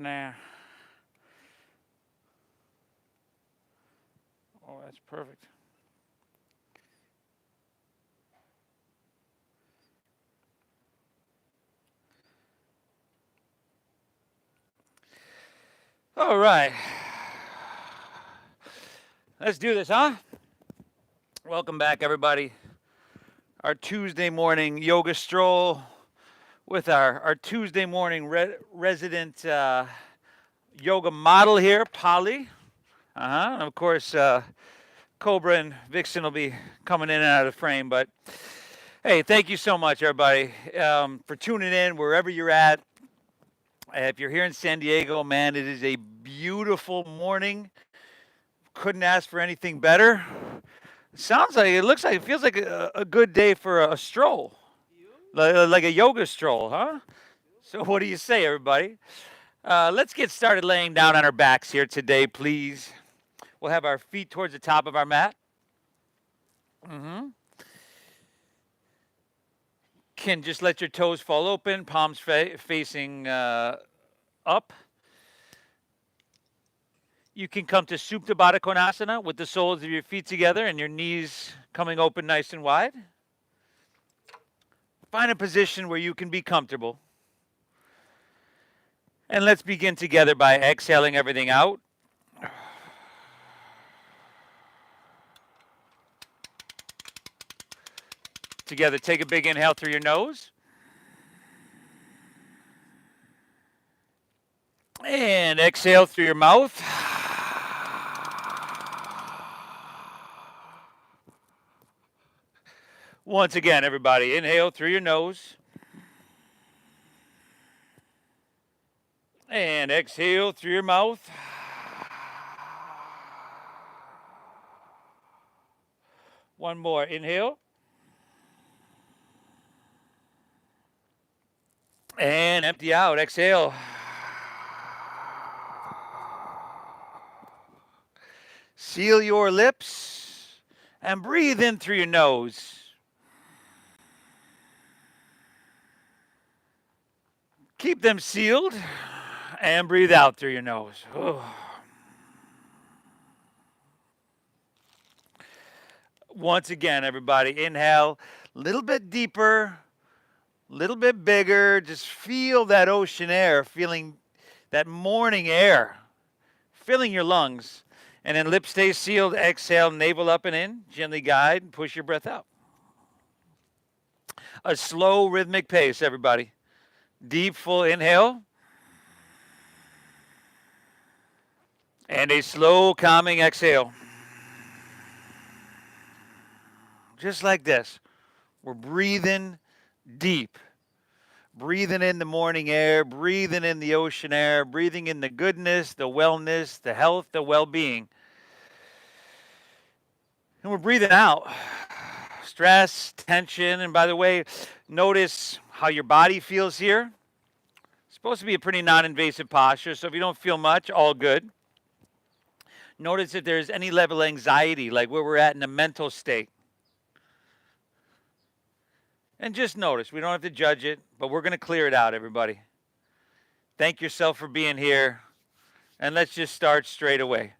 Nah. Oh, that's perfect. All right. Let's do this, huh? Welcome back, everybody. Our Tuesday morning yoga stroll with our Tuesday morning resident yoga model here, Polly. And of course, Cobra and Vixen will be coming in and out of the frame. But hey, thank you so much, everybody, for tuning in wherever you're at. If you're here in San Diego, man, it is a beautiful morning. Couldn't ask for anything better. Sounds like it looks like it feels like a good day for a stroll, like a yoga stroll, huh? So what do you say, everybody? Let's get started laying down on our backs here today, please. We'll have our feet towards the top of our mat. Mm-hmm. Can just let your toes fall open, palms facing up. You can come to Supta Baddha Konasana with the soles of your feet together and your knees coming open nice and wide. Find a position where you can be comfortable. And let's begin together by exhaling everything out. Together, take a big inhale through your nose. And exhale through your mouth. Once again, everybody, inhale through your nose. And exhale through your mouth. One more, inhale. And empty out, exhale. Seal your lips and breathe in through your nose. Keep them sealed and breathe out through your nose. Once again, everybody, inhale a little bit deeper, a little bit bigger. Just feel that ocean air, feeling that morning air, filling your lungs. And then lips stay sealed. Exhale, navel up and in. Gently guide and push your breath out. A slow rhythmic pace, everybody. Deep, full inhale. And a slow, calming exhale. Just like this. We're breathing deep. Breathing in the morning air, breathing in the ocean air, breathing in the goodness, the wellness, the health, the well-being. And we're breathing out stress, tension. And by the way, notice how your body feels here. It's supposed to be a pretty non-invasive posture, so if you don't feel much, all good. Notice if there's any level of anxiety, like where we're at in a mental state. And just notice, we don't have to judge it, but we're going to clear it out, everybody. Thank yourself for being here. And let's just start straight away.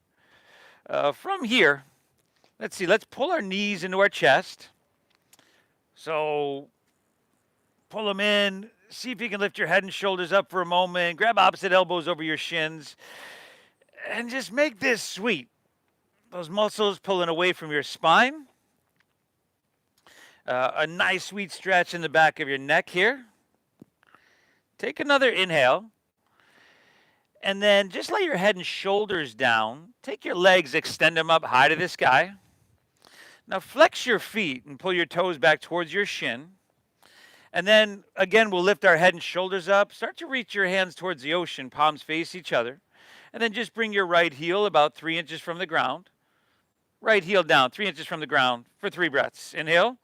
From here, let's see, let's pull our knees into our chest. So pull them in. See if you can lift your head and shoulders up for a moment. Grab opposite elbows over your shins. And just make this sweet. Those muscles pulling away from your spine. A nice sweet stretch in the back of your neck here. Take another inhale. And then just lay your head and shoulders down. Take your legs, extend them up high to the sky. Now flex your feet and pull your toes back towards your shin. And then, again, we'll lift our head and shoulders up. Start to reach your hands towards the ocean, palms face each other. And then just bring your right heel about 3 inches from the ground. Right heel down, 3 inches from the ground for 3 breaths. Inhale.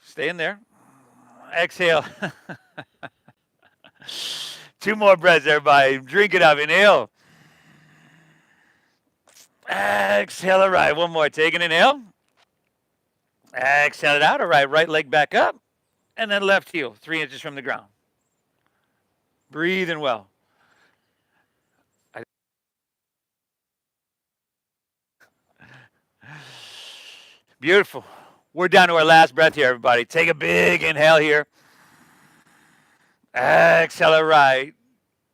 Stay in there. Exhale. 2 more breaths, everybody. Drink it up. Inhale. Exhale. All right. One more. Take an inhale. Exhale it out. All right. Right leg back up. And then left heel, 3 inches from the ground. Breathing well. Beautiful. We're down to our last breath here, everybody. Take a big inhale here. Exhale, right.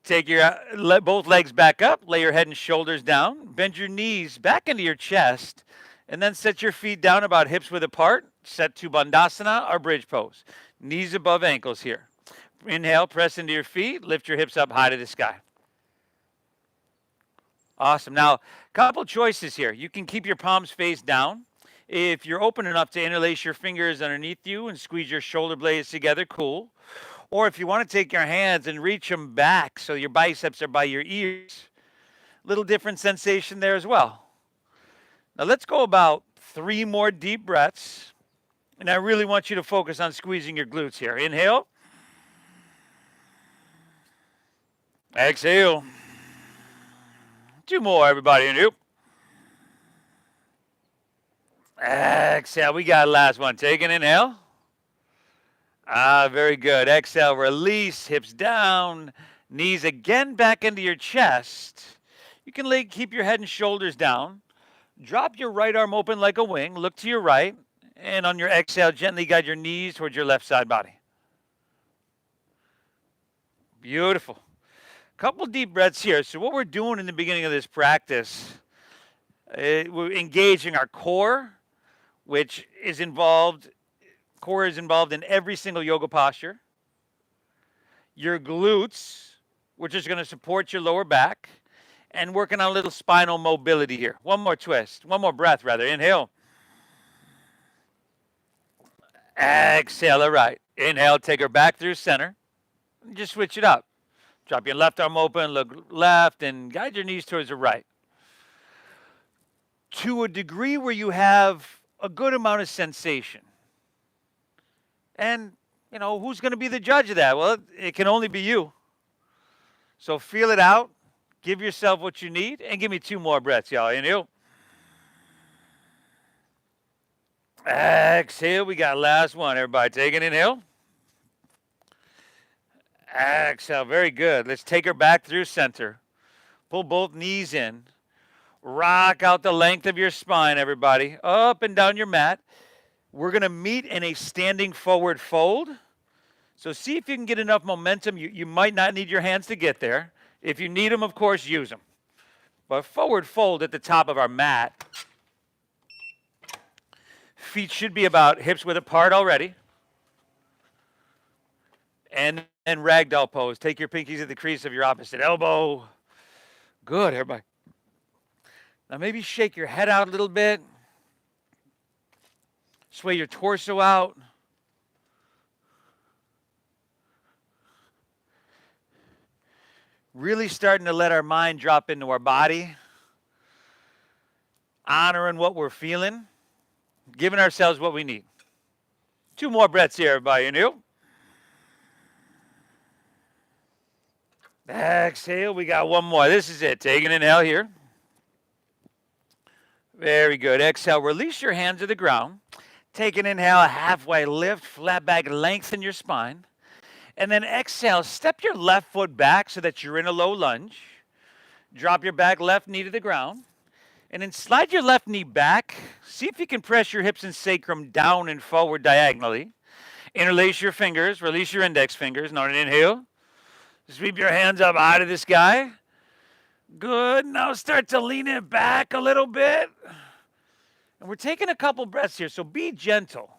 Take your both legs back up. Lay your head and shoulders down. Bend your knees back into your chest. And then set your feet down about hips width apart. Set to Bandhasana or bridge pose. Knees above ankles here. Inhale, press into your feet. Lift your hips up high to the sky. Awesome. Now, a couple choices here. You can keep your palms face down. If you're open enough to interlace your fingers underneath you and squeeze your shoulder blades together, cool. Or if you want to take your hands and reach them back so your biceps are by your ears, little different sensation there as well. Now let's go about 3 more deep breaths. And I really want you to focus on squeezing your glutes here. Inhale. Exhale. 2 more, everybody. Inhale. Exhale. We got last one. Take an inhale. Very good. Exhale, release, hips down, knees again back into your chest. You can keep your head and shoulders down. Drop your right arm open like a wing. Look to your right. And on your exhale, gently guide your knees towards your left side body. Beautiful. Couple deep breaths here. So what we're doing in the beginning of this practice, we're engaging our core, which is involved. Core is involved in every single yoga posture. Your glutes, which is going to support your lower back, and working on a little spinal mobility here. One more twist. One more breath, rather. Inhale. Exhale. All right. Inhale. Take her back through center. Just switch it up. Drop your left arm open, look left, and guide your knees towards the right. To a degree where you have a good amount of sensation. And, who's going to be the judge of that? Well, it can only be you. So feel it out. Give yourself what you need. And give me 2 more breaths, y'all. Inhale. Exhale. We got last one. Everybody take an inhale. Exhale. Very good. Let's take her back through center. Pull both knees in. Rock out the length of your spine, everybody. Up and down your mat. We're going to meet in a standing forward fold. So see if you can get enough momentum. You might not need your hands to get there. If you need them, of course, use them. But forward fold at the top of our mat. Feet should be about hips width apart already. And then ragdoll pose. Take your pinkies at the crease of your opposite elbow. Good, everybody. Now maybe shake your head out a little bit. Sway your torso out. Really starting to let our mind drop into our body. Honoring what we're feeling. Giving ourselves what we need. 2 more breaths here, everybody. Inhale. Exhale. We got 1 more. This is it. Take an inhale here. Very good. Exhale. Release your hands to the ground. Take an inhale, halfway lift, flat back, lengthen your spine. And then exhale, step your left foot back so that you're in a low lunge. Drop your back left knee to the ground. And then slide your left knee back. See if you can press your hips and sacrum down and forward diagonally. Interlace your fingers, release your index fingers. Now an inhale. Sweep your hands up high to the sky. Good. Now start to lean it back a little bit. And we're taking a couple breaths here, so be gentle.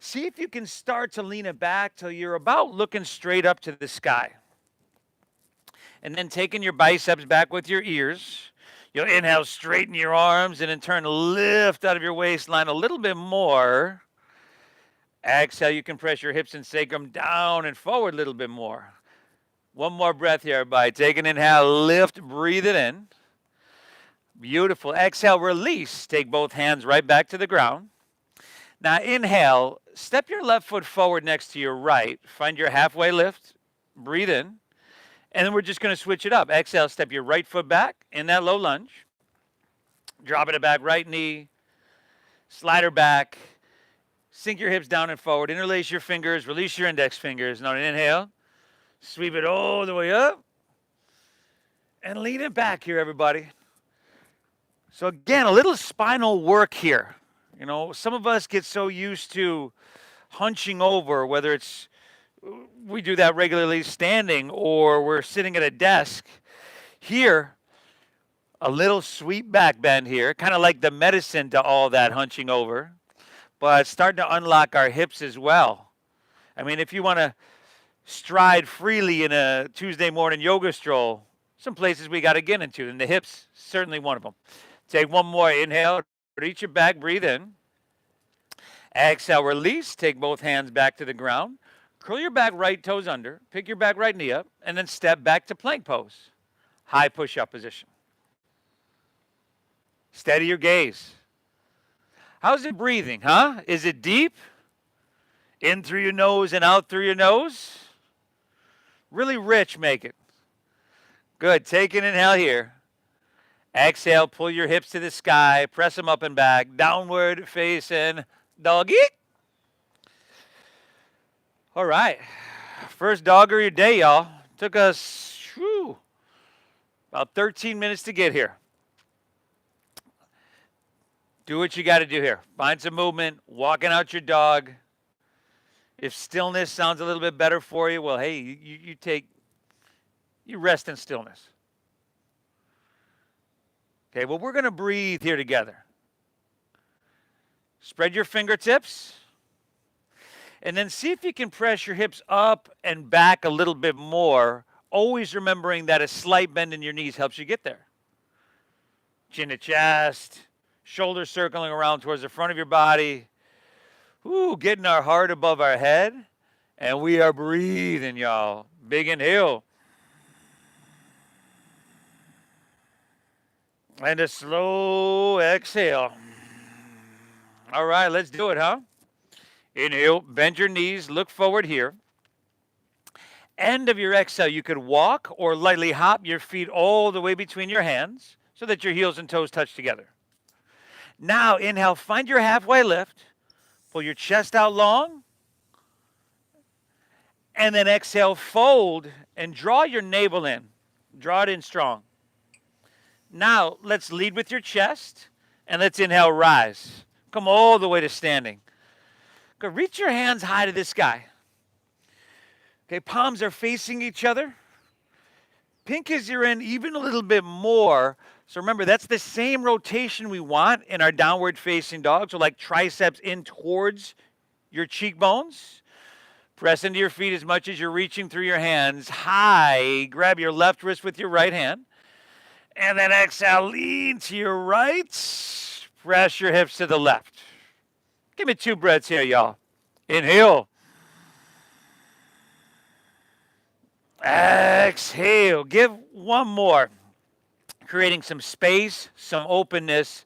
See if you can start to lean it back till you're about looking straight up to the sky. And then taking your biceps back with your ears. You'll inhale, straighten your arms, and in turn lift out of your waistline a little bit more. Exhale, you can press your hips and sacrum down and forward a little bit more. 1 more breath here, everybody. Take an inhale, lift, breathe it in. Beautiful. Exhale, release. Take both hands right back to the ground. Now inhale, step your left foot forward next to your right. Find your halfway lift. Breathe in. And then we're just going to switch it up. Exhale, step your right foot back in that low lunge. Drop it back, right knee. Slide her back. Sink your hips down and forward. Interlace your fingers. Release your index fingers. Now inhale. Sweep it all the way up. And lean it back here, everybody. So again, a little spinal work here. You know, some of us get so used to hunching over, whether it's we do that regularly standing or we're sitting at a desk. Here, a little sweet back bend here, kind of like the medicine to all that hunching over, but starting to unlock our hips as well. I mean, if you want to stride freely in a Tuesday morning yoga stroll, some places we got to get into, and the hips, certainly one of them. Take one more inhale, reach your back, breathe in. Exhale, release, take both hands back to the ground. Curl your back right toes under, pick your back right knee up, and then step back to plank pose. High push-up position. Steady your gaze. How's it breathing, huh? Is it deep? In through your nose and out through your nose? Really rich, make it. Good. Take an inhale here. Exhale, pull your hips to the sky, press them up and back, downward facing doggy. All right. First dog of your day, y'all. Took us about 13 minutes to get here. Do what you got to do here. Find some movement, walking out your dog. If stillness sounds a little bit better for you, well, hey, you rest in stillness. Okay, well, we're going to breathe here together. Spread your fingertips. And then see if you can press your hips up and back a little bit more, always remembering that a slight bend in your knees helps you get there. Chin to chest, shoulders circling around towards the front of your body. Ooh, getting our heart above our head. And we are breathing, y'all. Big inhale. And a slow exhale. All right, let's do it, huh? Inhale, bend your knees, look forward here. End of your exhale, you could walk or lightly hop your feet all the way between your hands so that your heels and toes touch together. Now, inhale, find your halfway lift. Pull your chest out long. And then exhale, fold and draw your navel in. Draw it in strong. Now, let's lead with your chest and let's inhale, rise. Come all the way to standing. Go, reach your hands high to the sky. Okay, palms are facing each other. Pink as you're in even a little bit more. So remember, that's the same rotation we want in our downward facing dog. So like triceps in towards your cheekbones. Press into your feet as much as you're reaching through your hands. High, grab your left wrist with your right hand. And then exhale, lean to your right. Press your hips to the left. Give me 2 breaths here, y'all. Inhale. Exhale. Give one more. Creating some space, some openness,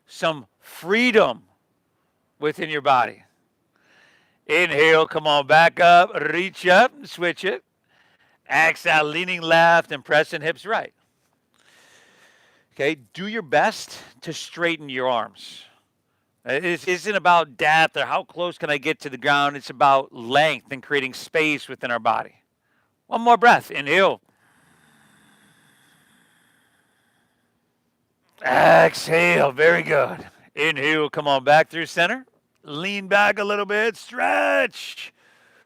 some freedom within your body. Inhale, come on, back up, reach up, switch it. Exhale, leaning left and pressing hips right. Okay, do your best to straighten your arms. It isn't about depth or how close can I get to the ground. It's about length and creating space within our body. One more breath. Inhale. Exhale. Very good. Inhale. Come on, back through center. Lean back a little bit. Stretch.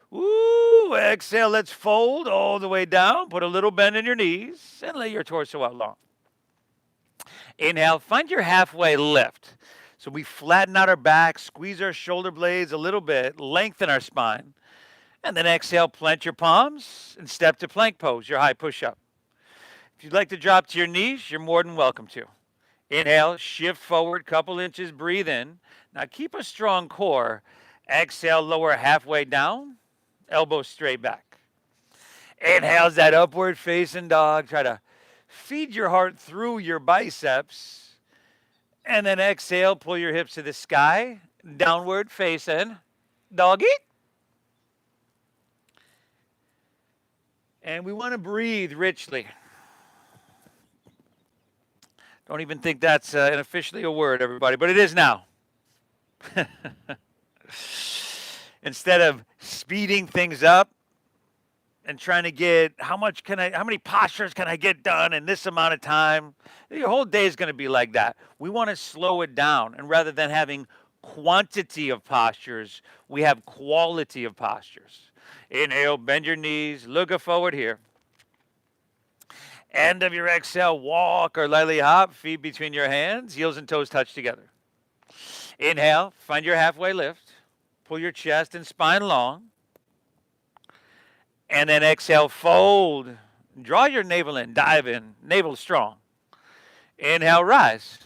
Woo. Exhale. Let's fold all the way down. Put a little bend in your knees and lay your torso out long. Inhale. Find your halfway lift. So we flatten out our back, squeeze our shoulder blades a little bit, lengthen our spine. And then exhale, plant your palms and step to plank pose, your high push-up. If you'd like to drop to your knees, you're more than welcome to. Inhale, shift forward, couple inches, breathe in. Now keep a strong core. Exhale, lower halfway down, elbows straight back. Inhale's that upward facing dog. Try to feed your heart through your biceps. And then exhale, pull your hips to the sky, downward facing doggy. And we want to breathe richly. Don't even think that's officially a word, everybody, but it is now. Instead of speeding things up and trying to get how many postures can I get done in this amount of time? Your whole day is going to be like that. We want to slow it down, and rather than having quantity of postures, we have quality of postures. Inhale, bend your knees, look forward here. End of your exhale, walk or lightly hop, feet between your hands, heels and toes touch together. Inhale, find your halfway lift, pull your chest and spine long. And then exhale, fold. Draw your navel in, dive in, navel strong. Inhale, rise.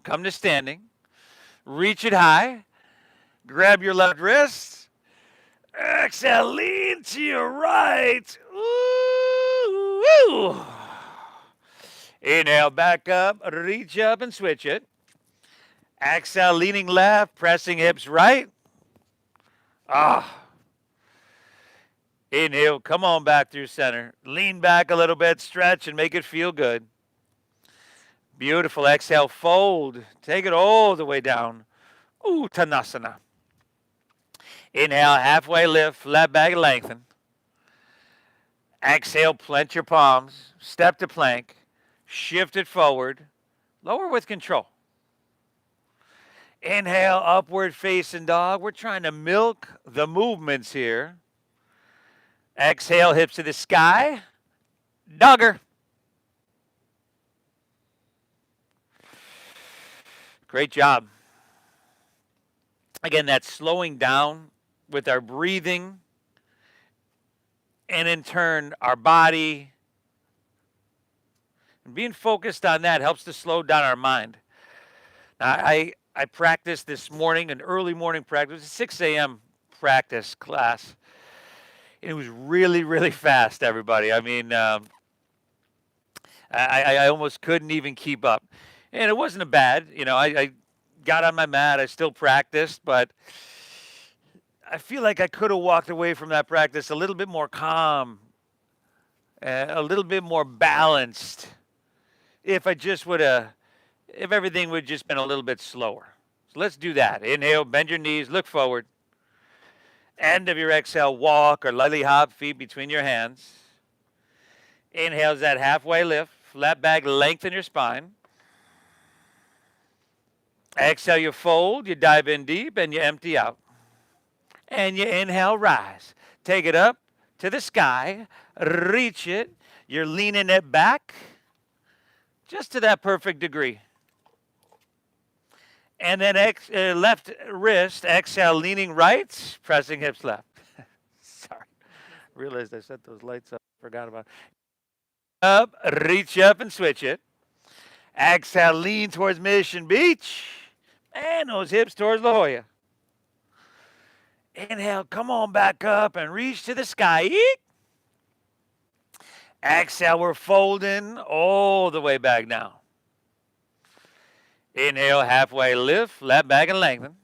Come to standing. Reach it high. Grab your left wrist. Exhale, lean to your right. Ooh, ooh. Inhale, back up, reach up and switch it. Exhale, leaning left, pressing hips right. Ah. Inhale, come on back through center. Lean back a little bit, stretch, and make it feel good. Beautiful. Exhale, fold. Take it all the way down. Uttanasana. Inhale, halfway lift, flat back lengthen. Exhale, plant your palms. Step to plank. Shift it forward. Lower with control. Inhale, upward facing dog. We're trying to milk the movements here. Exhale, hips to the sky. Dogger. Great job. Again, that's slowing down with our breathing and in turn our body. And being focused on that helps to slow down our mind. Now, I practiced this morning, an early morning practice, a 6 a.m. practice class. And it was really, really fast, everybody. I mean, I almost couldn't even keep up. And it wasn't a bad, I got on my mat. I still practiced, but I feel like I could have walked away from that practice a little bit more calm, a little bit more balanced if if everything would have just been a little bit slower. So let's do that. Inhale, bend your knees, look forward. End of your exhale, walk or lightly hop, feet between your hands. Inhale is that halfway lift, flat back, lengthen your spine. Exhale, you fold, you dive in deep, and you empty out. And you inhale, rise. Take it up to the sky, reach it. You're leaning it back just to that perfect degree. And then left wrist, exhale, leaning right, pressing hips left. Sorry, realized I set those lights up, forgot about it. Up, reach up and switch it. Exhale, lean towards Mission Beach. And those hips towards La Jolla. Inhale, come on back up and reach to the sky. Eek. Exhale, we're folding all the way back now. Inhale, halfway lift, flat back and lengthen.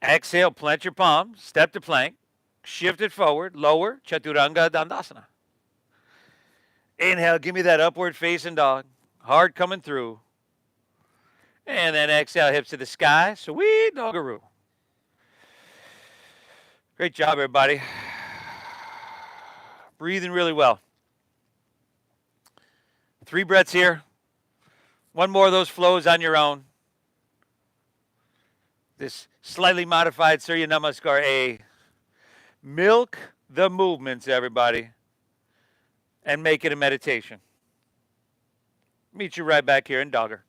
Exhale, plant your palms, step to plank, shift it forward, lower, Chaturanga Dandasana. Inhale, give me that upward facing dog, hard coming through. And then exhale, hips to the sky, sweet doggaroo. Great job, everybody. Breathing really well. 3 breaths here. 1 more of those flows on your own. This slightly modified Surya Namaskar A. Milk the movements, everybody, and make it a meditation. Meet you right back here in Dogger.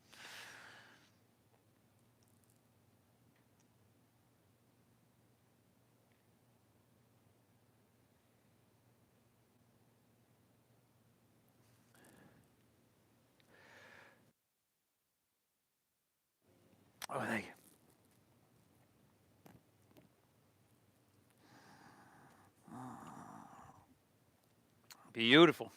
Oh, thank you. Beautiful.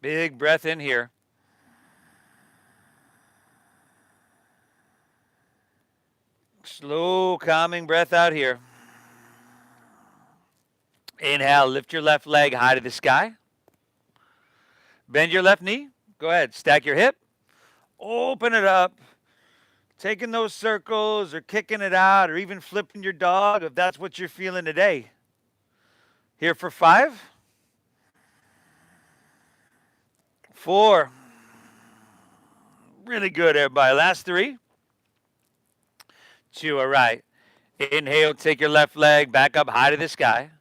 Big breath in here. Slow, calming breath out here. Inhale, lift your left leg high to the sky. Bend your left knee. Go ahead, stack your hip. Open it up. Taking those circles or kicking it out or even flipping your dog if that's what you're feeling today. Here for 5, 4. Really good, everybody. Last 3, 2. All right. Inhale, take your left leg back up high to the sky.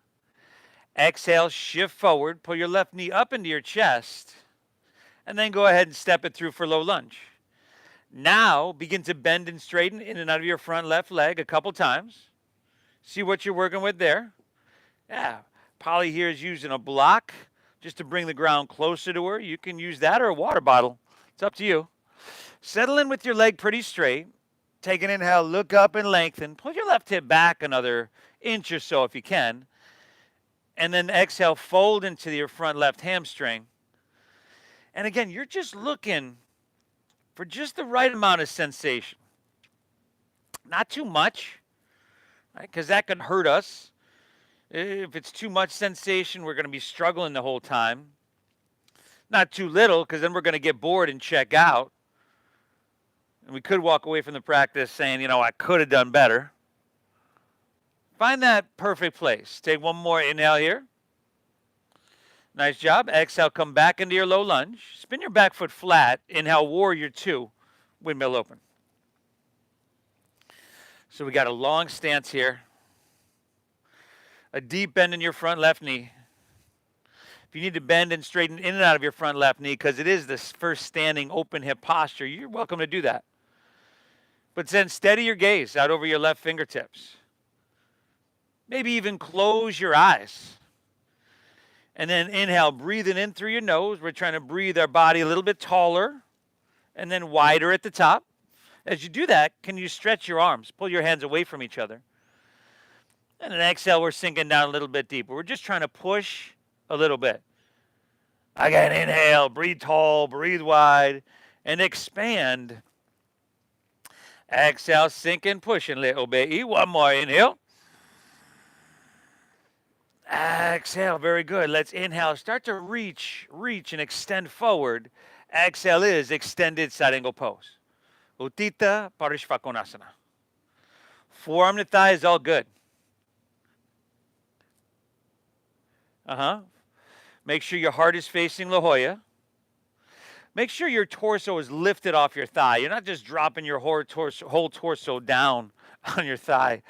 Exhale, shift forward. Pull your left knee up into your chest. And then go ahead and step it through for low lunge. Now, begin to bend and straighten in and out of your front left leg a couple times. See what you're working with there. Yeah, Polly here is using a block just to bring the ground closer to her. You can use that or a water bottle. It's up to you. Settle in with your leg pretty straight. Take an inhale, look up and lengthen. Pull your left hip back another inch or so if you can. And then exhale, fold into your front left hamstring. And again, you're just looking for just the right amount of sensation. Not too much, right? Because that can hurt us. If it's too much sensation, we're going to be struggling the whole time. Not too little, because then we're going to get bored and check out. And we could walk away from the practice saying, I could have done better. Find that perfect place. Take one more inhale here. Nice job. Exhale, come back into your low lunge. Spin your back foot flat. Inhale, warrior 2, windmill open. So we got a long stance here. A deep bend in your front left knee. If you need to bend and straighten in and out of your front left knee, because it is the first standing open hip posture, you're welcome to do that. But then steady your gaze out over your left fingertips. Maybe even close your eyes. And then inhale, breathing in through your nose. We're trying to breathe our body a little bit taller and then wider at the top. As you do that, can you stretch your arms? Pull your hands away from each other. And then exhale, we're sinking down a little bit deeper. We're just trying to push a little bit. Again, inhale, breathe tall, breathe wide, and expand. Exhale, sink and push a little bit. One more inhale. Exhale, very good. Let's inhale. Start to reach and extend forward. Exhale is extended side angle pose. Uttita Parishvakonasana. Forearm to thigh is all good. Make sure your heart is facing La Jolla. Make sure your torso is lifted off your thigh. You're not just dropping your whole torso down on your thigh.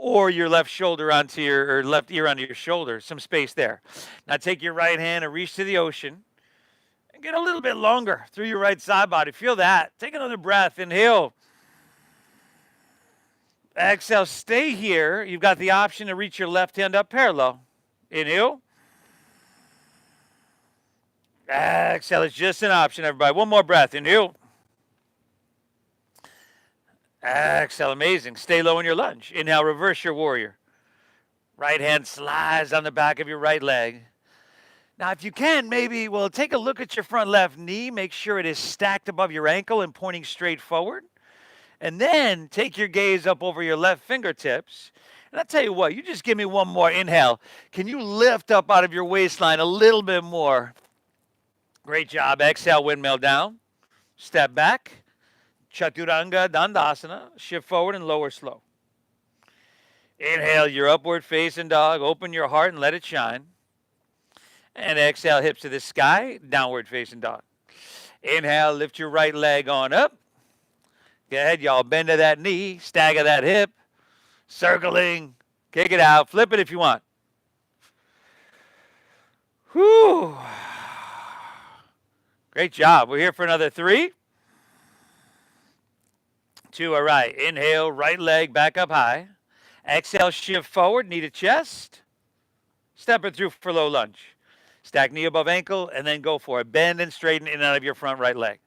Or your left shoulder onto or left ear onto your shoulder. Some space there. Now take your right hand and reach to the ocean. And get a little bit longer through your right side body. Feel that. Take another breath. Inhale. Exhale. Stay here. You've got the option to reach your left hand up parallel. Inhale. Exhale. It's just an option, everybody. One more breath. Inhale. Exhale, amazing. Stay low in your lunge. Inhale, reverse your warrior. Right hand slides on the back of your right leg. Now, if you can, take a look at your front left knee. Make sure it is stacked above your ankle and pointing straight forward. And then take your gaze up over your left fingertips. And I'll tell you what, you just give me one more inhale. Can you lift up out of your waistline a little bit more? Great job. Exhale, windmill down. Step back. Chaturanga Dandasana, shift forward and lower slow. Inhale your upward facing dog, open your heart and let it shine. And exhale, hips to the sky, downward facing dog. Inhale, lift your right leg on up. Go ahead, y'all, bend to that knee, stagger that hip, circling, kick it out, flip it if you want. Whew. Great job. We're here for another 3, 2, all right. Inhale, right leg back up high. Exhale, shift forward, knee to chest. Step it through for low lunge. Stack knee above ankle, and then go for it. Bend and straighten in and out of your front right leg.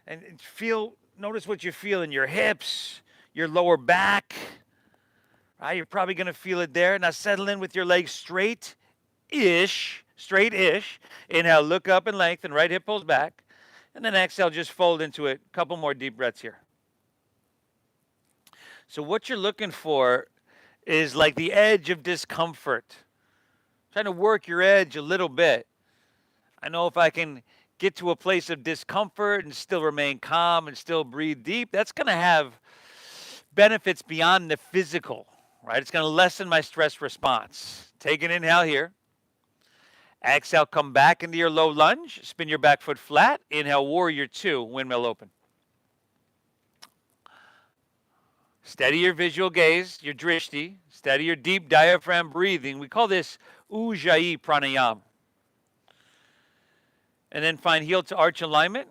And notice what you feel in your hips, your lower back. Right, you're probably going to feel it there. Now settle in with your legs straight-ish straight-ish. Inhale, look up and lengthen, right hip pulls back. And then exhale, just fold into it. Couple more deep breaths here. So what you're looking for is like the edge of discomfort. Trying to work your edge a little bit. I know if I can get to a place of discomfort and still remain calm and still breathe deep, that's going to have benefits beyond the physical, right? It's going to lessen my stress response. Take an inhale here. Exhale, come back into your low lunge. Spin your back foot flat. Inhale, warrior two, windmill open. Steady your visual gaze, your drishti. Steady your deep diaphragm breathing. We call this Ujjayi pranayama. And then find heel to arch alignment.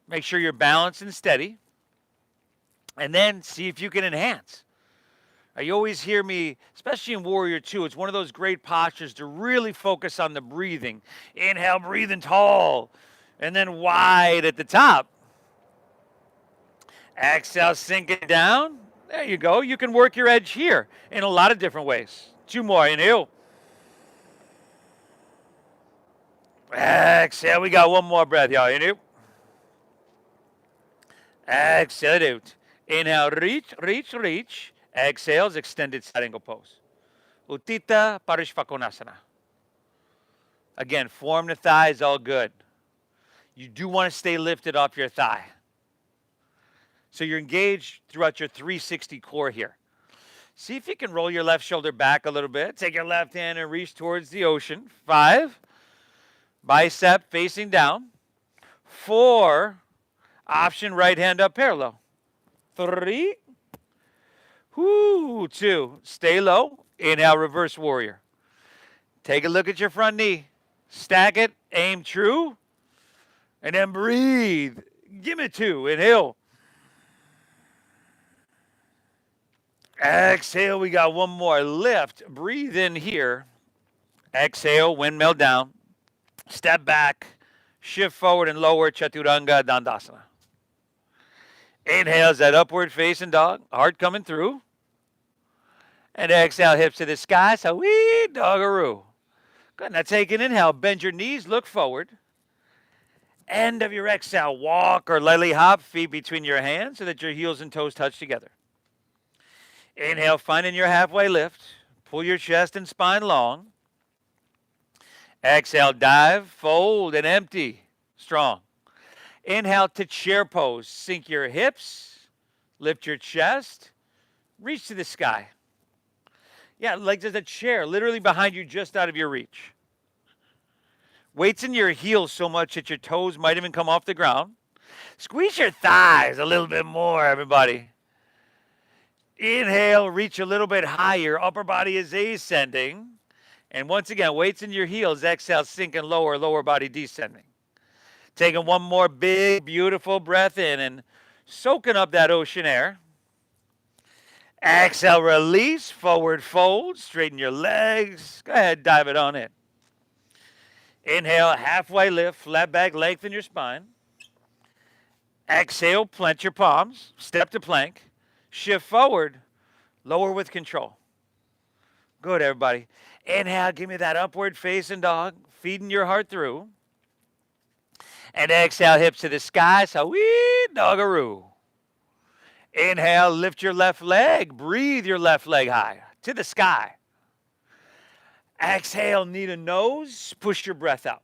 Make sure you're balanced and steady. And then see if you can enhance. You always hear me, especially in Warrior 2, it's one of those great postures to really focus on the breathing. Inhale, breathing tall, and then wide at the top. Exhale, sink it down. There you go. You can work your edge here in a lot of different ways. Two more. Inhale. Exhale. We got one more breath, y'all. Inhale. Exhale out. Inhale, reach, reach, reach. Exhales, extended side angle pose. Uttita Parishvakonasana. Again, form the thighs, all good. You do want to stay lifted off your thigh. So you're engaged throughout your 360 core here. See if you can roll your left shoulder back a little bit. Take your left hand and reach towards the ocean. 5. Bicep facing down. 4. Option right hand up parallel. 3. 2. Stay low. Inhale, reverse warrior. Take a look at your front knee. Stack it. Aim true. And then breathe. Give it 2. Inhale. Exhale. We got one more. Lift. Breathe in here. Exhale. Windmill down. Step back. Shift forward and lower. Chaturanga Dandasana. Inhales that upward facing dog. Heart coming through. And exhale, hips to the sky. So wee doggaroo. Good. Now take an inhale. Bend your knees. Look forward. End of your exhale. Walk or lightly hop. Feet between your hands so that your heels and toes touch together. Inhale, finding your halfway lift. Pull your chest and spine long. Exhale, dive, fold, and empty. Strong. Inhale to chair pose. Sink your hips. Lift your chest. Reach to the sky. Yeah, like there's a chair literally behind you just out of your reach. Weights in your heels so much that your toes might even come off the ground. Squeeze your thighs a little bit more, everybody. Inhale, reach a little bit higher. Upper body is ascending. And once again, weights in your heels. Exhale, sinking lower, lower body descending. Taking one more big, beautiful breath in and soaking up that ocean air. Exhale, release, forward fold, straighten your legs. Go ahead, dive it on in. Inhale, halfway lift, flat back, lengthen your spine. Exhale, plant your palms, step to plank. Shift forward, lower with control. Good, everybody. Inhale, give me that upward facing dog, feeding your heart through. And exhale, hips to the sky, so wee doggaroo. Inhale, lift your left leg, breathe your left leg high to the sky. Exhale, knee to nose, push your breath out.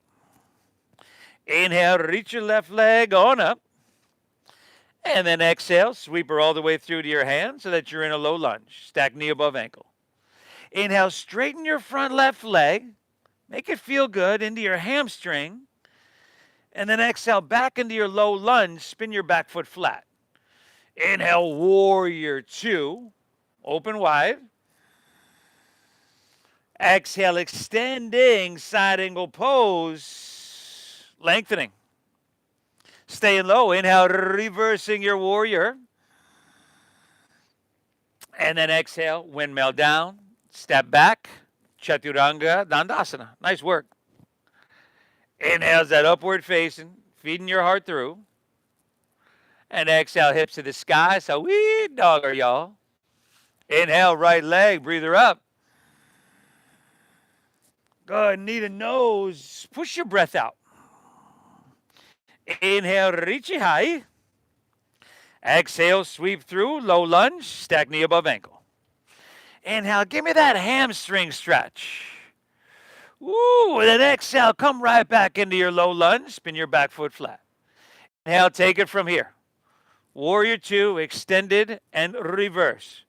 Inhale, reach your left leg on up. And then exhale, sweep her all the way through to your hand so that you're in a low lunge. Stack knee above ankle. Inhale, straighten your front left leg. Make it feel good into your hamstring. And then exhale, back into your low lunge. Spin your back foot flat. Inhale, warrior two. Open wide. Exhale, extending side angle pose. Lengthening. Staying low. Inhale, reversing your warrior. And then exhale, windmill down. Step back. Chaturanga Dandasana. Nice work. Inhale's that upward facing, feeding your heart through. And exhale, hips to the sky. So wee dogger, y'all. Inhale, right leg, breathe her up. Good. Need a nose. Push your breath out. Inhale, reach it high. Exhale, sweep through, low lunge, stack knee above ankle. Inhale, give me that hamstring stretch. Woo, with an exhale, come right back into your low lunge, spin your back foot flat. Inhale, take it from here. Warrior two, extended and reverse.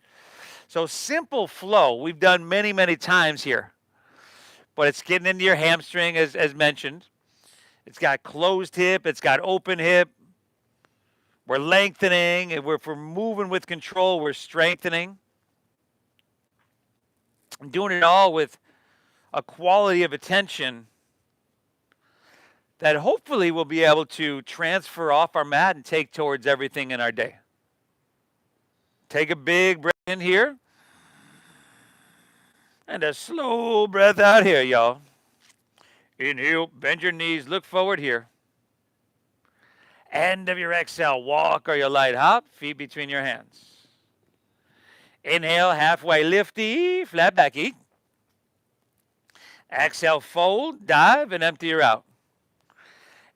So simple flow, we've done many, many times here. But it's getting into your hamstring as mentioned. It's got closed hip, it's got open hip. We're lengthening, and if we're moving with control, we're strengthening. I'm doing it all with a quality of attention that hopefully we'll be able to transfer off our mat and take towards everything in our day. Take a big breath in here. And a slow breath out here, y'all. Inhale, bend your knees, look forward here. End of your exhale, walk or your light hop, feet between your hands. Inhale, halfway lifty, flat backy. Exhale, fold, dive, and empty her out.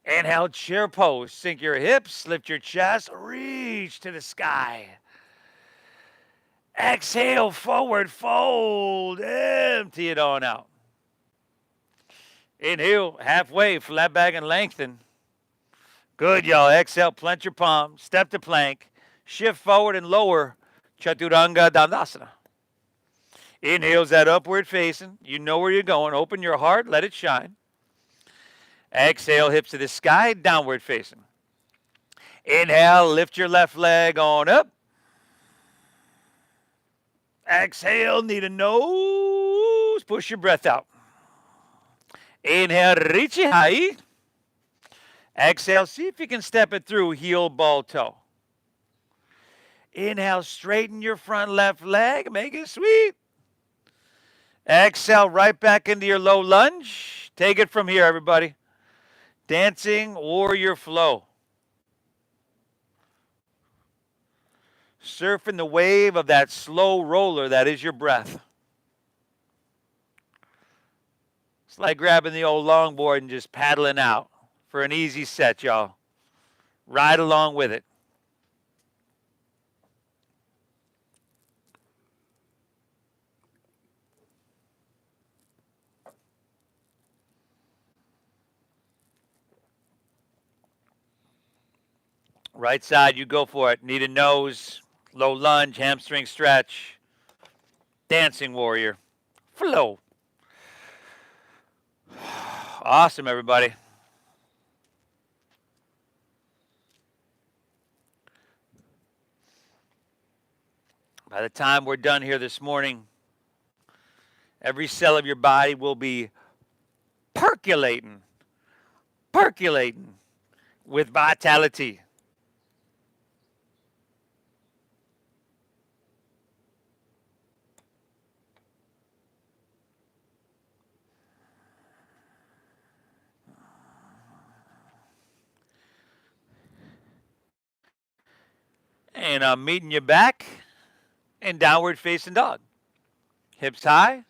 Inhale, chair pose. Sink your hips, lift your chest, reach to the sky. Exhale, forward, fold, empty it on out. Inhale, halfway, flat back and lengthen. Good, y'all. Exhale, plant your palm, step to plank, shift forward and lower, Chaturanga Dandasana. Inhale's that upward facing. You know where you're going. Open your heart, let it shine. Exhale, hips to the sky, downward facing. Inhale, lift your left leg on up. Exhale, need a nose. Push your breath out. Inhale, reach it high. Exhale, see if you can step it through, heel, ball, toe. Inhale, straighten your front left leg, make it sweet. Exhale, right back into your low lunge. Take it from here, everybody. Dancing warrior flow. Surfing the wave of that slow roller that is your breath. It's like grabbing the old longboard and just paddling out for an easy set, y'all. Ride along with it. Right side, you go for it. Need a nose, low lunge, hamstring stretch. Dancing warrior. Flow. Awesome, everybody. By the time we're done here this morning, every cell of your body will be percolating with vitality. And I'm meeting you back in downward facing dog. Hips high,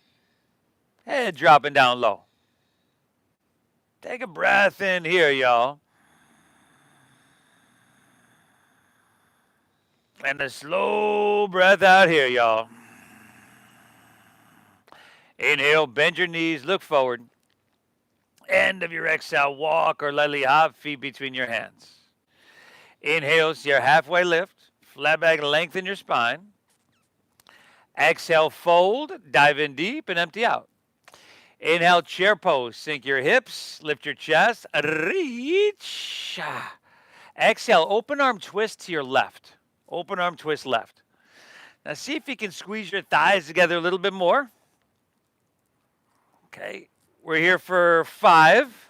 head dropping down low. Take a breath in here, y'all. And a slow breath out here, y'all. Inhale, bend your knees, look forward. End of your exhale, walk or lightly hop, feet between your hands. Inhale, so your halfway lift. Flat back, lengthen your spine. Exhale, fold, dive in deep and empty out. Inhale, chair pose. Sink your hips, lift your chest, reach. Exhale, open arm twist to your left. Open arm twist left. Now see if you can squeeze your thighs together a little bit more. Okay, we're here for 5.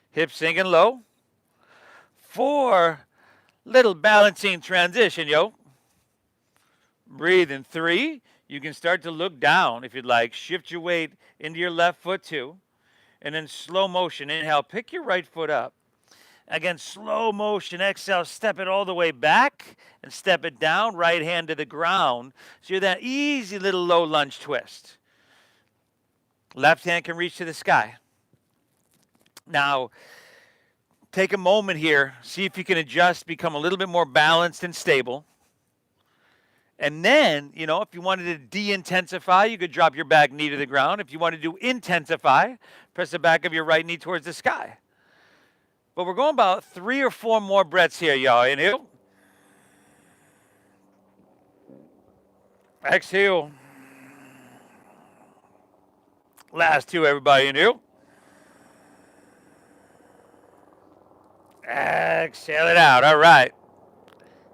Hips sinking low. 4, little balancing transition, yo. Breathe in 3. You can start to look down if you'd like. Shift your weight into your left foot too. And then slow motion. Inhale, pick your right foot up. Again, slow motion. Exhale, step it all the way back and step it down. Right hand to the ground. So you're that easy little low lunge twist. Left hand can reach to the sky. Now, take a moment here. See if you can adjust, become a little bit more balanced and stable. And then, if you wanted to de-intensify, you could drop your back knee to the ground. If you wanted to intensify, press the back of your right knee towards the sky. But we're going about 3 or 4 more breaths here, y'all. Inhale. Exhale. Last 2, everybody. Inhale. Exhale it out. All right.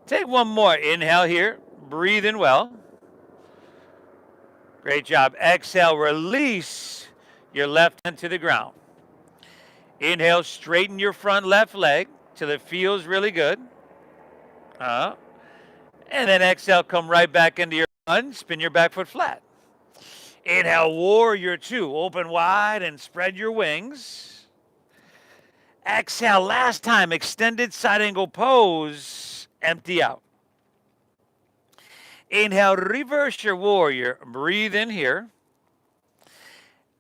Take one more. Inhale here. Breathe in well. Great job. Exhale. Release your left hand to the ground. Inhale. Straighten your front left leg till it feels really good. And then exhale. Come right back into your lunge. Spin your back foot flat. Inhale. Warrior 2. Open wide and spread your wings. Exhale. Last time. Extended side angle pose. Empty out. Inhale, reverse your warrior. Breathe in here.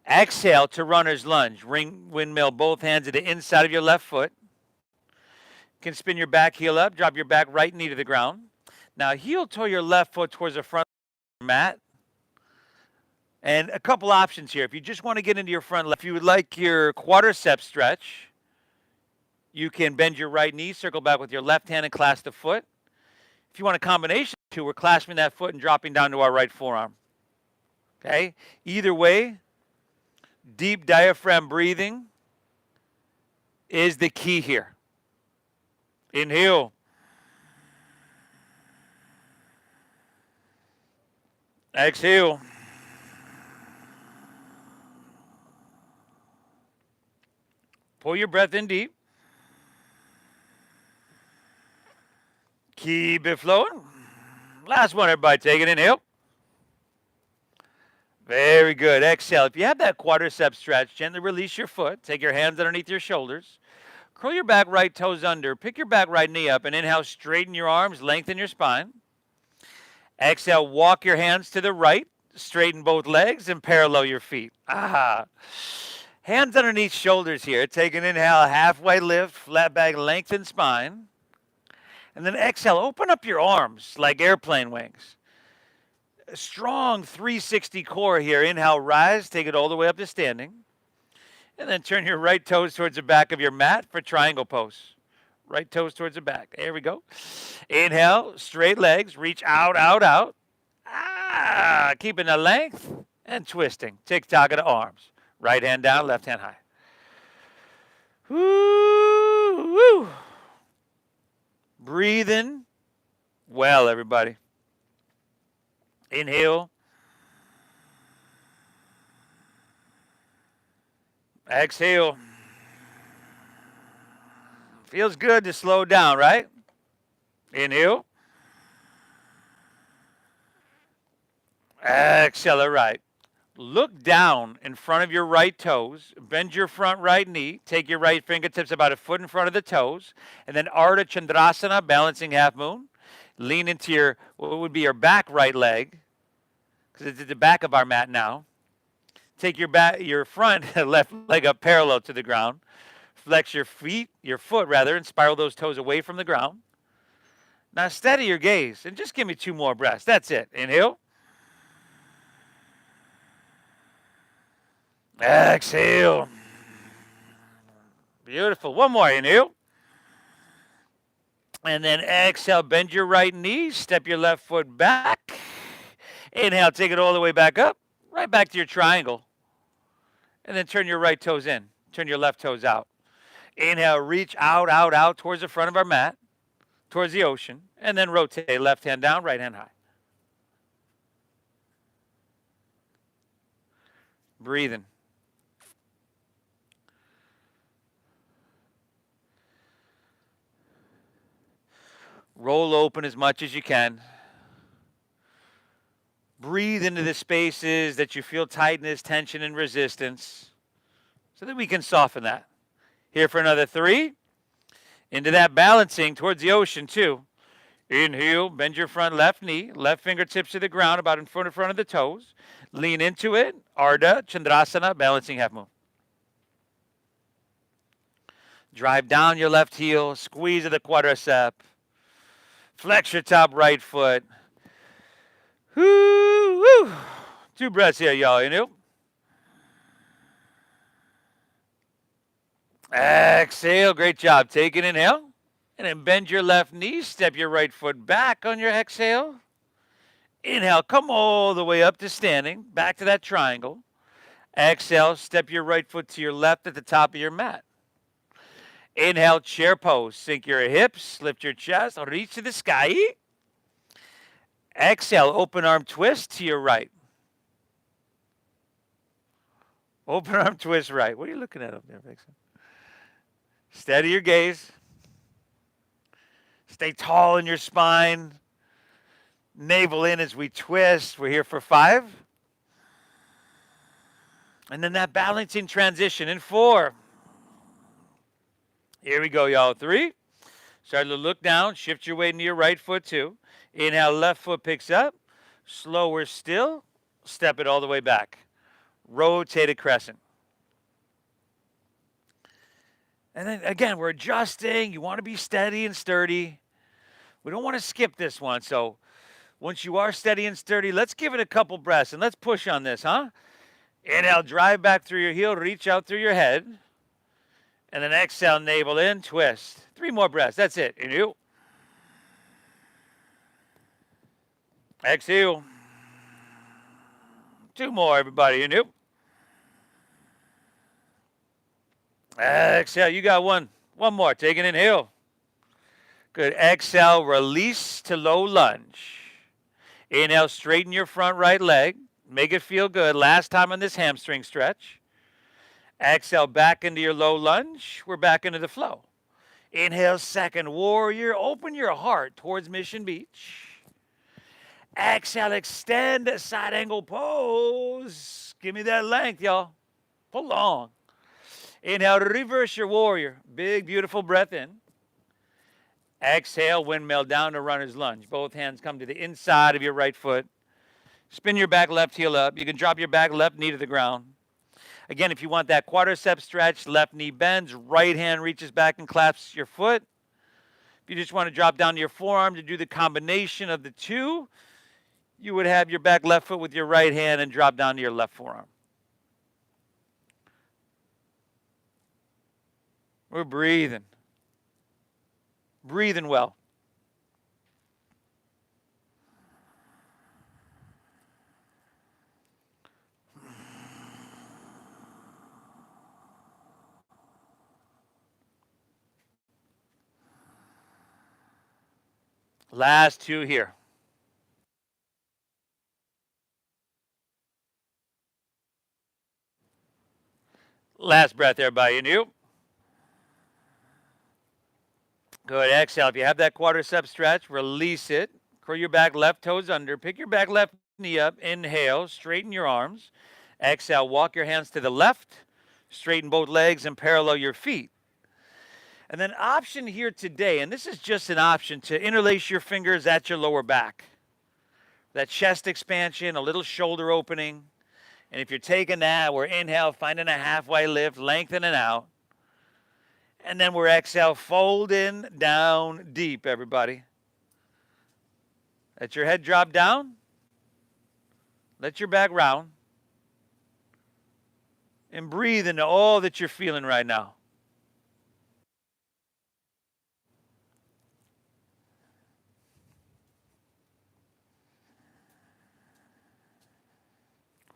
Exhale to runner's lunge. Ring windmill, both hands to the inside of your left foot. You can spin your back heel up, drop your back right knee to the ground. Now heel toe your left foot towards the front of the mat. And a couple options here. If you just want to get into your front left, if you would like your quadricep stretch, you can bend your right knee, circle back with your left hand and clasp the foot. If you want a combination of 2, we're clasping that foot and dropping down to our right forearm. Okay? Either way, deep diaphragm breathing is the key here. Inhale. Exhale. Pull your breath in deep. Keep it flowing. Last one, everybody. Take an inhale. Very good. Exhale. If you have that quadricep stretch, gently release your foot. Take your hands underneath your shoulders. Curl your back right toes under. Pick your back right knee up and inhale. Straighten your arms. Lengthen your spine. Exhale. Walk your hands to the right. Straighten both legs and parallel your feet. Hands underneath shoulders here. Take an inhale. Halfway lift. Flat back. Lengthen spine. And then exhale, open up your arms like airplane wings. A strong 360 core here. Inhale, rise, take it all the way up to standing. And then turn your right toes towards the back of your mat for triangle pose. Right toes towards the back. There we go. Inhale, straight legs, reach out, out, out. Keeping the length and twisting. Tick-tock of the arms. Right hand down, left hand high. Woo, woo. Breathe in well, everybody. Inhale. Exhale. Feels good to slow down, right? Inhale. Exhale, right. Look down in front of your right toes. Bend your front right knee. Take your right fingertips about a foot in front of the toes. And then Ardha Chandrasana, balancing half moon. Lean into your, what would be your back right leg, because it's at the back of our mat now. Take your front left leg up parallel to the ground. Flex your foot, and spiral those toes away from the ground. Now steady your gaze and just give me 2 more breaths. That's it. Inhale. Exhale. Beautiful. One more. Inhale. And then exhale. Bend your right knee. Step your left foot back. Inhale. Take it all the way back up. Right back to your triangle. And then turn your right toes in. Turn your left toes out. Inhale. Reach out, out, out towards the front of our mat. Towards the ocean. And then rotate. Left hand down. Right hand high. Breathing. Roll open as much as you can. Breathe into the spaces that you feel tightness, tension, and resistance so that we can soften that. Here for another 3. Into that balancing towards the ocean, 2. Inhale, bend your front left knee, left fingertips to the ground, about in front of the toes. Lean into it, Ardha Chandrasana, balancing half moon. Drive down your left heel, squeeze of the quadricep. Flex your top right foot. Woo, woo. 2 breaths here, y'all. Inhale. Exhale. Great job. Take an inhale. And then bend your left knee. Step your right foot back on your exhale. Inhale. Come all the way up to standing. Back to that triangle. Exhale. Step your right foot to your left at the top of your mat. Inhale. Chair pose. Sink your hips. Lift your chest. Reach to the sky. Exhale. Open arm twist to your right. Open arm twist right. What are you looking at up there, Vixen? Steady your gaze. Stay tall in your spine. Navel in as we twist. We're here for 5. And then that balancing transition in 4. Here we go, y'all. 3. Start to look down. Shift your weight into your right foot, too. Inhale, left foot picks up. Slower still. Step it all the way back. Rotated crescent. And then, again, we're adjusting. You want to be steady and sturdy. We don't want to skip this one. So once you are steady and sturdy, let's give it a couple breaths, and let's push on this, huh? Inhale, drive back through your heel, reach out through your head. And then exhale, navel in, twist. 3 more breaths. That's it. Inhale. Exhale. 2 more, everybody. Inhale. Exhale. You got one. One more. Take an inhale. Good. Exhale. Release to low lunge. Inhale. Straighten your front right leg. Make it feel good. Last time on this hamstring stretch. Exhale. Back into your low lunge. We're back into the flow. Inhale. Second warrior. Open your heart towards Mission Beach. Exhale. Extend. Side angle pose. Give me that length, y'all. Pull long. Inhale, reverse your warrior. Big, beautiful breath in. Exhale, windmill down to runner's lunge. Both hands come to the inside of your right foot. Spin your back left heel up. You can drop your back left knee to the ground. Again, if you want that quadricep stretch, left knee bends, right hand reaches back and clasps your foot. If you just want to drop down to your forearm to do the combination of the two, you would have your back left foot with your right hand and drop down to your left forearm. We're breathing. Breathing well. Last 2 here. Last breath, everybody. Inhale. Good. Exhale. If you have that quadricep stretch, release it. Curl your back left toes under. Pick your back left knee up. Inhale. Straighten your arms. Exhale. Walk your hands to the left. Straighten both legs and parallel your feet. And then option here today, and this is just an option, to interlace your fingers at your lower back. That chest expansion, a little shoulder opening. And if you're taking that, we're inhale, finding a halfway lift, lengthening out. And then we're exhale, fold in, down, deep, everybody. Let your head drop down. Let your back round. And breathe into all that you're feeling right now.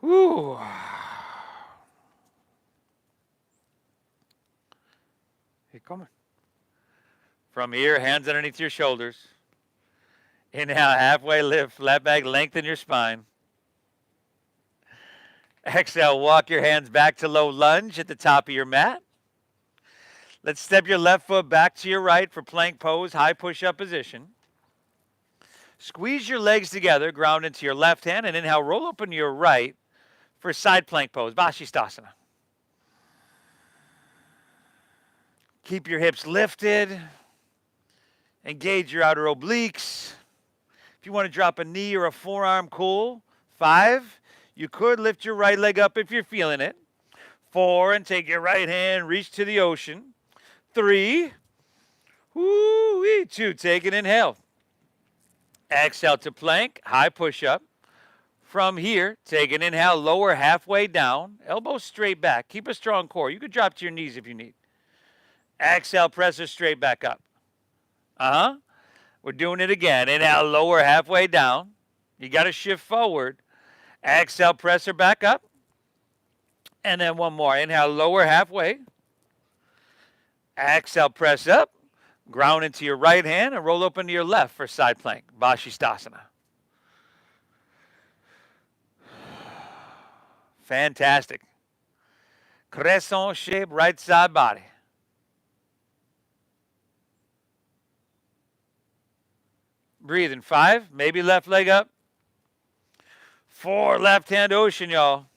Whew. Hey, coming. From here, hands underneath your shoulders. Inhale, halfway lift, flat back, lengthen your spine. Exhale, walk your hands back to low lunge at the top of your mat. Let's step your left foot back to your right for plank pose, high push-up position. Squeeze your legs together, ground into your left hand, and inhale, roll open your right for side plank pose, Vashisthasana. Keep your hips lifted. Engage your outer obliques. If you want to drop a knee or a forearm, cool. 5, you could lift your right leg up if you're feeling it. 4, and take your right hand, reach to the ocean. 3, woo-wee. 2, take an inhale. Exhale to plank, high push-up. From here, take an inhale, lower halfway down, elbows straight back. Keep a strong core. You could drop to your knees if you need. Exhale, press her straight back up. We're doing it again. Inhale, lower halfway down. You got to shift forward. Exhale, press her back up. And then one more. Inhale, lower halfway. Exhale, press up. Ground into your right hand and roll open to your left for side plank, Vashisthasana. Fantastic. Crescent shape, right side body. Breathe in 5, maybe left leg up. 4, left hand ocean, y'all.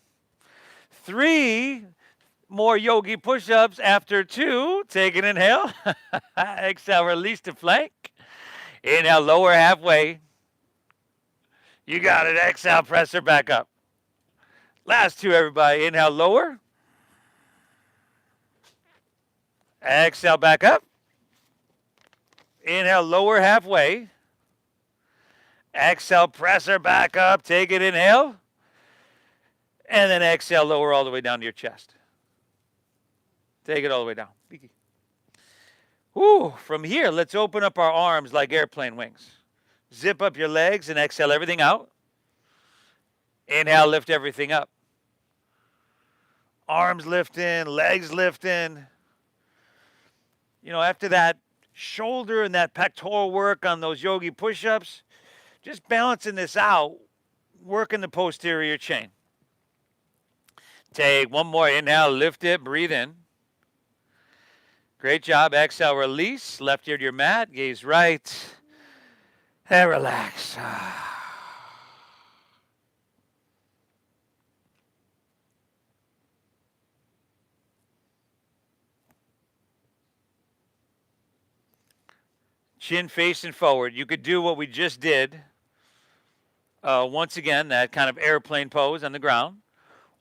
3, more yogi push-ups after 2. Take an inhale. Exhale, release to plank. Inhale, lower halfway. You got it. Exhale, press her back up. Last 2, everybody. Inhale, lower. Exhale, back up. Inhale, lower halfway. Exhale, press her back up. Take it, inhale. And then exhale, lower all the way down to your chest. Take it all the way down. Woo. From here, let's open up our arms like airplane wings. Zip up your legs and exhale everything out. Inhale, lift everything up. Arms lifting, legs lifting. You know, after that shoulder and that pectoral work on those yogi push-ups, just balancing this out, working the posterior chain. Take one more inhale, lift it, breathe in. Great job. Exhale, release. Left ear to your mat, gaze right, and relax. Chin facing forward. You could do what we just did. Once again, that kind of airplane pose on the ground.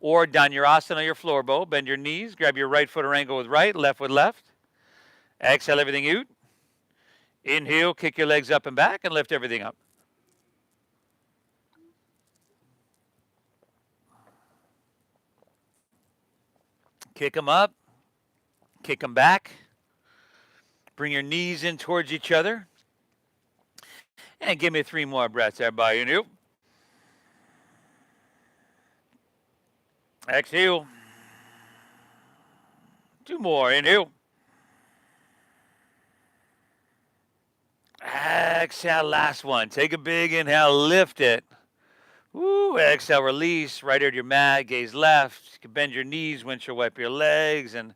Or Dhanurasana, your floor bow. Bend your knees. Grab your right foot or ankle with right, left with left. Exhale everything out. Inhale, kick your legs up and back and lift everything up. Kick them up. Kick them back. Bring your knees in towards each other. And give me 3 more breaths, everybody. Inhale. Exhale. 2 more. Inhale. Exhale, last one. Take a big inhale, lift it. Woo, exhale, release. Right ear to your mat, gaze left. You can bend your knees, windshield wipe your legs, and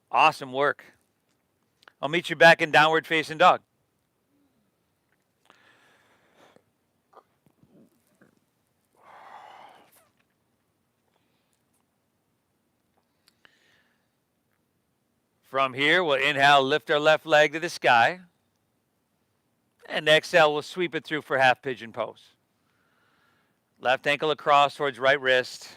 awesome work. I'll meet you back in downward facing dog. From here, we'll inhale, lift our left leg to the sky. And exhale, we'll sweep it through for half pigeon pose. Left ankle across towards right wrist.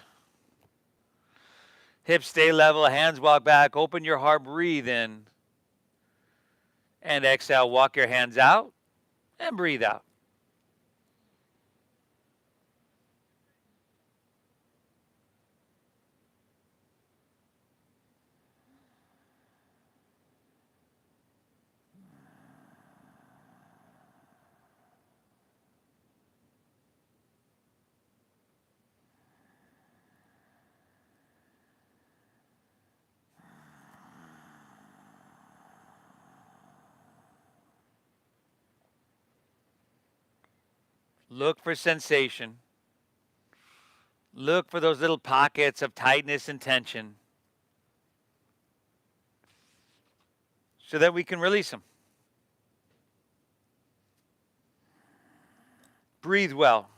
Hips stay level, hands walk back. Open your heart, breathe in. And exhale, walk your hands out and breathe out. Look for sensation. Look for those little pockets of tightness and tension so that we can release them. Breathe well.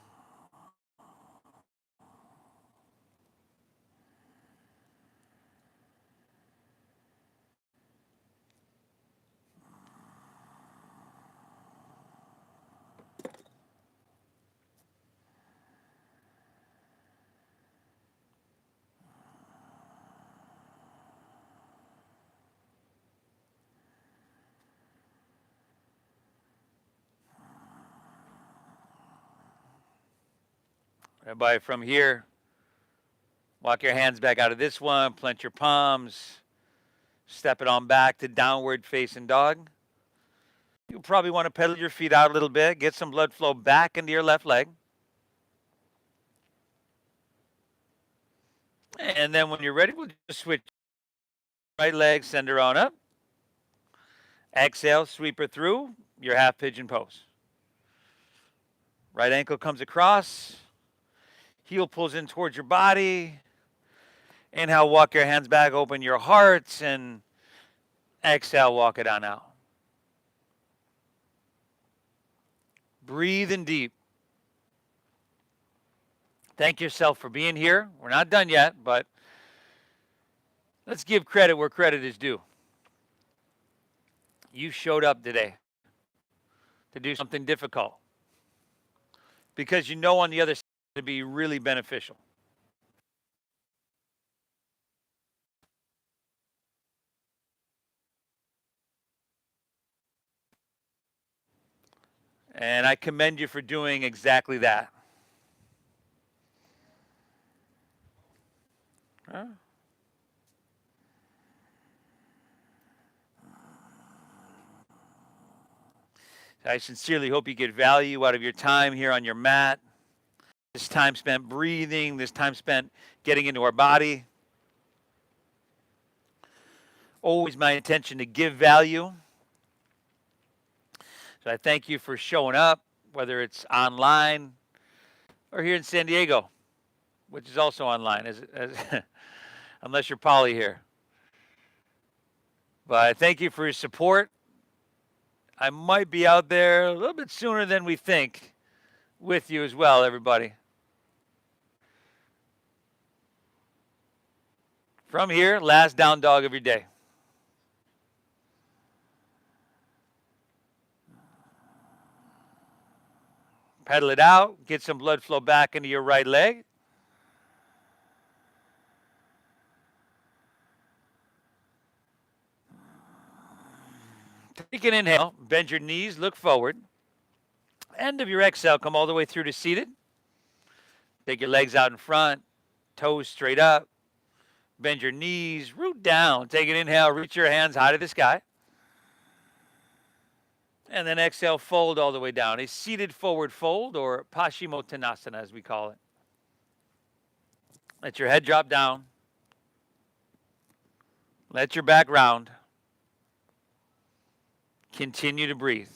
Everybody from here, walk your hands back out of this one, plant your palms, step it on back to downward facing dog. You'll probably want to pedal your feet out a little bit, get some blood flow back into your left leg. And then when you're ready, we'll just switch right leg, send her on up. Exhale, sweep her through your half pigeon pose. Right ankle comes across, heel pulls in towards your body. Inhale, walk your hands back, open your heart, and exhale, walk it on out. Breathe in deep. Thank yourself for being here. We're not done yet, but let's give credit where credit is due. You showed up today to do something difficult because you know on the other side to be really beneficial. And I commend you for doing exactly that. Huh? I sincerely hope you get value out of your time here on your mat. This time spent breathing, this time spent getting into our body. Always my intention to give value. So I thank you for showing up, whether it's online or here in San Diego, which is also online, unless you're Polly here. But thank you for your support. I might be out there a little bit sooner than we think with you as well, everybody. From here, last down dog of your day. Pedal it out, get some blood flow back into your right leg. Take an inhale, bend your knees, look forward. End of your exhale, come all the way through to seated. Take your legs out in front, toes straight up. Bend your knees, root down. Take an inhale, reach your hands high to the sky. And then exhale, fold all the way down. A seated forward fold, or Paschimottanasana as we call it. Let your head drop down. Let your back round. Continue to breathe.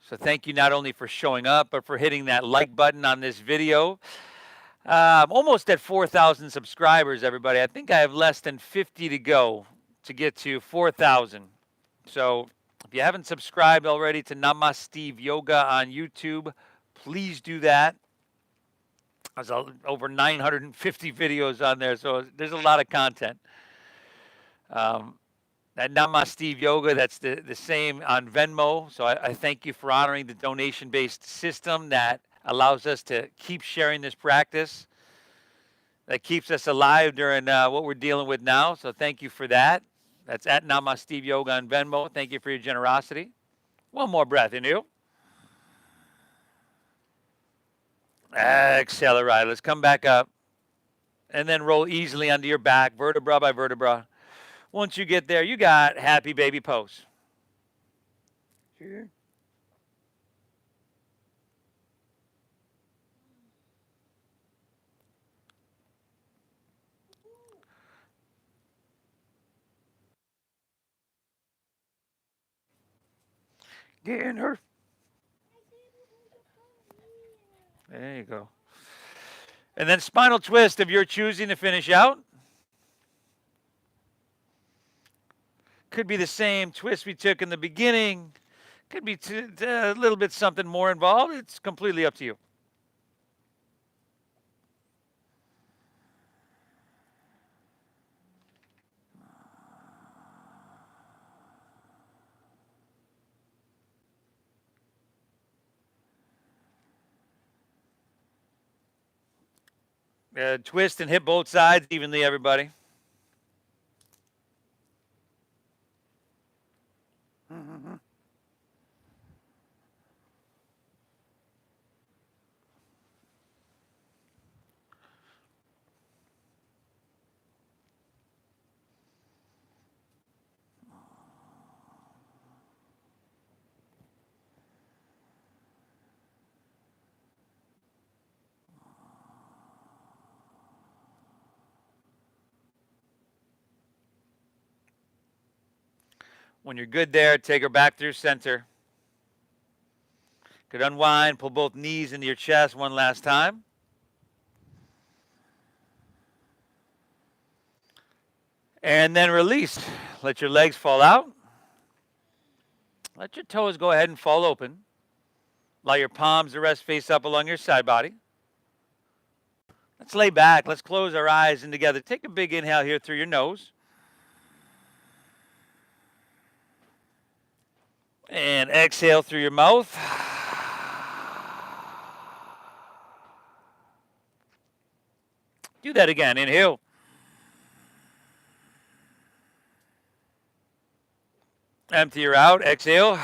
So thank you not only for showing up, but for hitting that like button on this video. I'm almost at 4,000 subscribers, everybody. I think I have less than 50 to go to get to 4,000. So if you haven't subscribed already to Namaste Yoga on YouTube, please do that. There's over 950 videos on there, so there's a lot of content. That Namaste Yoga, that's the same on Venmo. So I thank you for honoring the donation-based system that allows us to keep sharing this practice, that keeps us alive during what we're dealing with now. So thank you for that. That's at Namaste Yoga on Venmo. Thank you for your generosity. One more breath in you. Exhale it right. Let's come back up. And then roll easily onto your back, vertebra by vertebra. Once you get there, you got happy baby pose. Sure. Get in her. There you go. And then spinal twist of your choosing to finish out. Could be the same twist we took in the beginning. Could be a little bit something more involved. It's completely up to you. Twist and hit both sides evenly, everybody. When you're good there, take her back through center. Could unwind, pull both knees into your chest one last time. And then release. Let your legs fall out. Let your toes go ahead and fall open. Allow your palms to rest face up along your side body. Let's lay back. Let's close our eyes in together. Take a big inhale here through your nose. And exhale through your mouth. Do that again. Inhale. Empty her out. Exhale.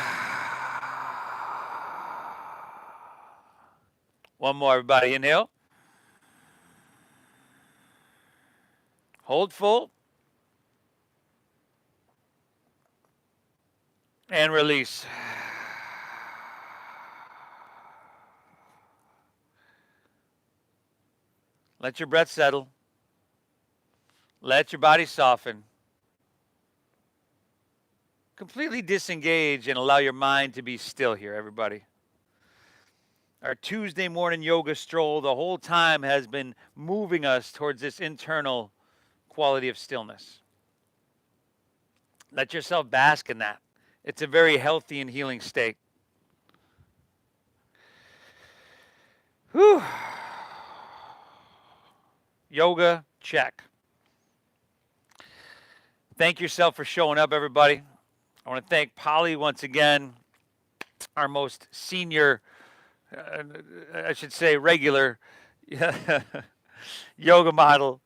One more, everybody. Inhale. Hold full. And release. Let your breath settle. Let your body soften. Completely disengage and allow your mind to be still here, everybody. Our Tuesday morning yoga stroll the whole time has been moving us towards this internal quality of stillness. Let yourself bask in that. It's a very healthy and healing state. Whew. Yoga, check. Thank yourself for showing up, everybody. I want to thank Polly once again, our most senior, I should say regular yoga model.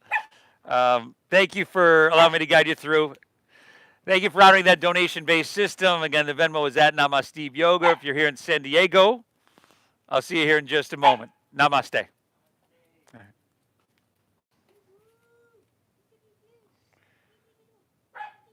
Thank you for allowing me to guide you through. Thank you for honoring that donation-based system. Again, the Venmo is at Namaste Yoga. If you're here in San Diego, I'll see you here in just a moment. Namaste.